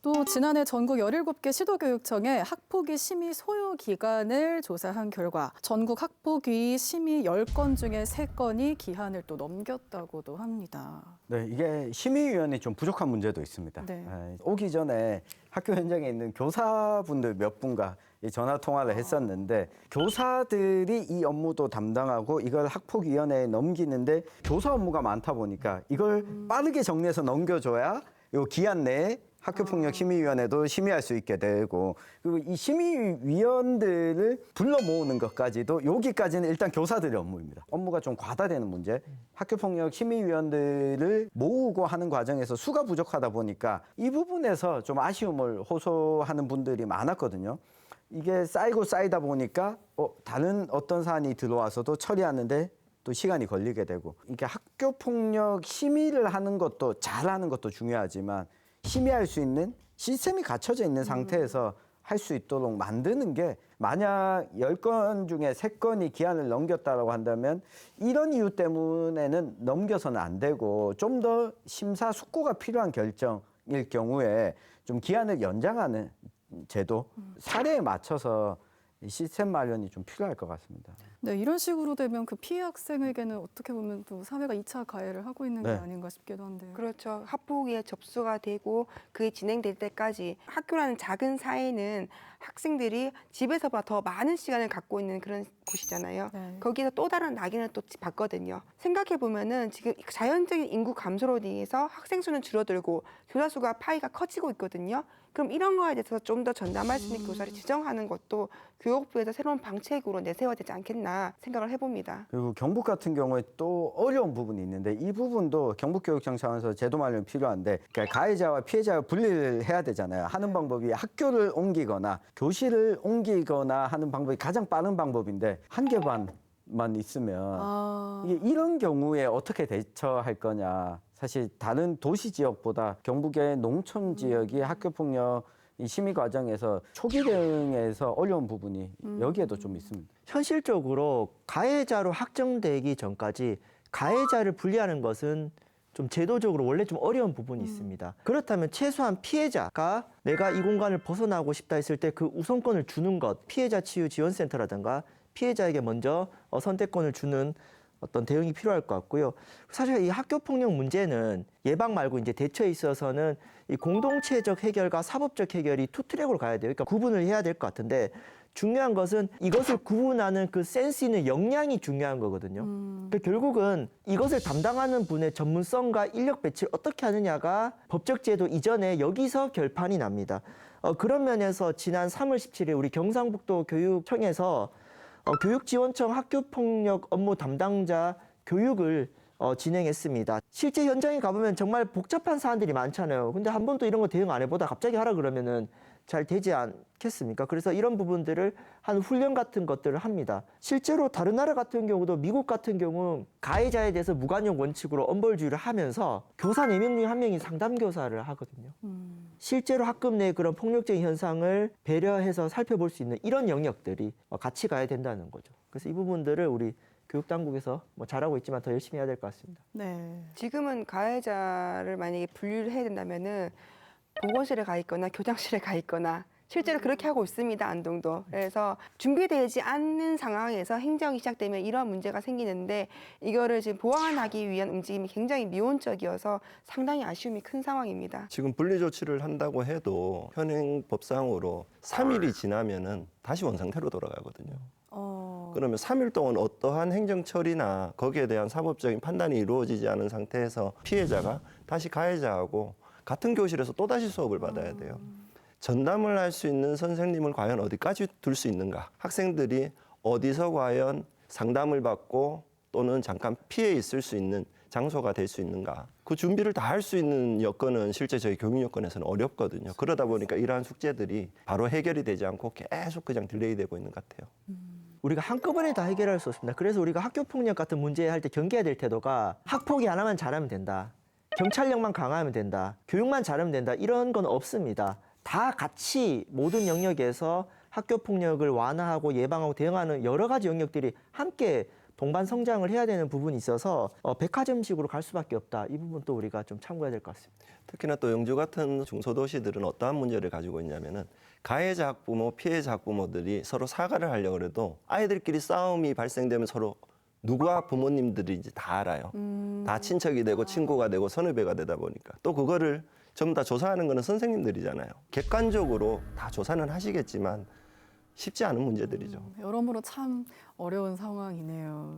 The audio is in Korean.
또 지난해 전국 17개 시도교육청에 학폭위 심의 소요 기간을 조사한 결과 전국 학폭위 심의 10건 중에 3건이 기한을 또 넘겼다고도 합니다. 네, 이게 심의위원이 좀 부족한 문제도 있습니다. 네. 오기 전에 학교 현장에 있는 교사분들 몇 분과 이 전화 통화를 했었는데 교사들이 이 업무도 담당하고 이걸 학폭위원회에 넘기는데 교사 업무가 많다 보니까 이걸 빠르게 정리해서 넘겨줘야 요 기한 내에 학교폭력심의위원회도 심의할 수 있게 되고 그리고 이 심의위원들을 불러 모으는 것까지도 여기까지는 일단 교사들의 업무입니다. 업무가 좀 과다되는 문제. 학교폭력심의위원들을 모으고 하는 과정에서 수가 부족하다 보니까 이 부분에서 좀 아쉬움을 호소하는 분들이 많았거든요. 이게 쌓이고 쌓이다 보니까 다른 어떤 사안이 들어와서도 처리하는데 또 시간이 걸리게 되고 이게 학교폭력 심의를 하는 것도 잘하는 것도 중요하지만 심의할 수 있는 시스템이 갖춰져 있는 상태에서 할 수 있도록 만드는 게 만약 10건 중에 3건이 기한을 넘겼다고 한다면 이런 이유 때문에는 넘겨서는 안 되고 좀 더 심사숙고가 필요한 결정일 경우에 좀 기한을 연장하는 제도, 사례에 맞춰서 시스템 마련이 좀 필요할 것 같습니다. 네, 이런 식으로 되면 그 피해 학생에게는 어떻게 보면 또 사회가 2차 가해를 하고 있는 게 네. 아닌가 싶기도 한데요. 그렇죠. 학폭위에 접수가 되고 그게 진행될 때까지 학교라는 작은 사회는 학생들이 집에서보다 더 많은 시간을 갖고 있는 그런 곳이잖아요. 네. 거기서 또 다른 낙인을 또 받거든요. 생각해 보면은 지금 자연적인 인구 감소로 인해서 학생 수는 줄어들고 교사 수가 파이가 커지고 있거든요. 그럼 이런 거에 대해서 좀 더 전담할 수 있는 교사를 지정하는 것도 교육부에서 새로운 방책으로 내세워야 되지 않겠나 생각을 해봅니다. 그리고 경북 같은 경우에 또 어려운 부분이 있는데 이 부분도 경북교육청 차원에서 제도 마련이 필요한데 그러니까 가해자와 피해자가 분리를 해야 되잖아요. 하는 방법이 학교를 옮기거나 교실을 옮기거나 하는 방법이 가장 빠른 방법인데 1개 반만 있으면 이게 이런 경우에 어떻게 대처할 거냐. 사실 다른 도시 지역보다 경북의 농촌 지역이 학교폭력 이 심의 과정에서 초기 대응에서 어려운 부분이 여기에도 좀 있습니다. 현실적으로 가해자로 확정되기 전까지 가해자를 분리하는 것은 좀 제도적으로 원래 좀 어려운 부분이 있습니다. 그렇다면 최소한 피해자가 내가 이 공간을 벗어나고 싶다 했을 때 그 우선권을 주는 것, 피해자 치유 지원센터라든가 피해자에게 먼저 선택권을 주는 어떤 대응이 필요할 것 같고요. 사실 이 학교 폭력 문제는 예방 말고 이제 대처에 있어서는 이 공동체적 해결과 사법적 해결이 투 트랙으로 가야 돼요. 그러니까 구분을 해야 될 것 같은데 중요한 것은 이것을 구분하는 그 센스 있는 역량이 중요한 거거든요. 그러니까 결국은 이것을 담당하는 분의 전문성과 인력 배치를 어떻게 하느냐가 법적 제도 이전에 여기서 결판이 납니다. 그런 면에서 지난 3월 17일 우리 경상북도 교육청에서 교육지원청 학교폭력 업무 담당자 교육을 진행했습니다. 실제 현장에 가보면 정말 복잡한 사안들이 많잖아요. 근데 한 번도 이런 거 대응 안 해보다 갑자기 하라 그러면은 잘 되지 않겠습니까? 그래서 이런 부분들을 한 훈련 같은 것들을 합니다. 실제로 다른 나라 같은 경우도 미국 같은 경우 가해자에 대해서 무관용 원칙으로 엄벌주의를 하면서 교사 4명 중 1명이 상담교사를 하거든요. 실제로 학급 내 그런 폭력적인 현상을 배려해서 살펴볼 수 있는 이런 영역들이 같이 가야 된다는 거죠. 그래서 이 부분들을 우리 교육당국에서 잘하고 있지만 더 열심히 해야 될 것 같습니다. 네. 지금은 가해자를 만약에 분류를 해야 된다면은 보건실에 가 있거나 교장실에 가 있거나 실제로 그렇게 하고 있습니다. 안동도. 그래서 준비되지 않는 상황에서 행정이 시작되면 이런 문제가 생기는데 이거를 지금 보완하기 위한 움직임이 굉장히 미온적이어서 상당히 아쉬움이 큰 상황입니다. 지금 분리 조치를 한다고 해도 현행법상으로 3일이 지나면은 다시 원상태로 돌아가거든요. 그러면 3일 동안 어떠한 행정 처리나 거기에 대한 사법적인 판단이 이루어지지 않은 상태에서 피해자가 다시 가해자하고 같은 교실에서 또다시 수업을 받아야 돼요. 전담을 할 수 있는 선생님을 과연 어디까지 둘 수 있는가? 학생들이 어디서 과연 상담을 받고 또는 잠깐 피해 있을 수 있는 장소가 될 수 있는가? 그 준비를 다 할 수 있는 여건은 실제 저희 교육 여건에서는 어렵거든요. 그러다 보니까 이러한 숙제들이 바로 해결이 되지 않고 계속 그냥 딜레이 되고 있는 것 같아요. 우리가 한꺼번에 다 해결할 수 없습니다. 그래서 우리가 학교 폭력 같은 문제 할 때 경계해야 될 태도가 학폭위 하나만 잘하면 된다. 경찰력만 강화하면 된다. 교육만 잘하면 된다. 이런 건 없습니다. 다 같이 모든 영역에서 학교 폭력을 완화하고 예방하고 대응하는 여러 가지 영역들이 함께 동반 성장을 해야 되는 부분이 있어서 백화점식으로 갈 수밖에 없다. 이 부분도 우리가 좀 참고해야 될 것 같습니다. 특히나 또 영주 같은 중소도시들은 어떠한 문제를 가지고 있냐면은 가해자 학부모, 피해자 학부모들이 서로 사과를 하려고 해도 아이들끼리 싸움이 발생되면 서로 누구와 부모님들인지 다 알아요. 다 친척이 되고 친구가 되고 선후배가 되다 보니까 또 그거를 전부 다 조사하는 거는 선생님들이잖아요. 객관적으로 다 조사는 하시겠지만 쉽지 않은 문제들이죠. 여러모로 참 어려운 상황이네요.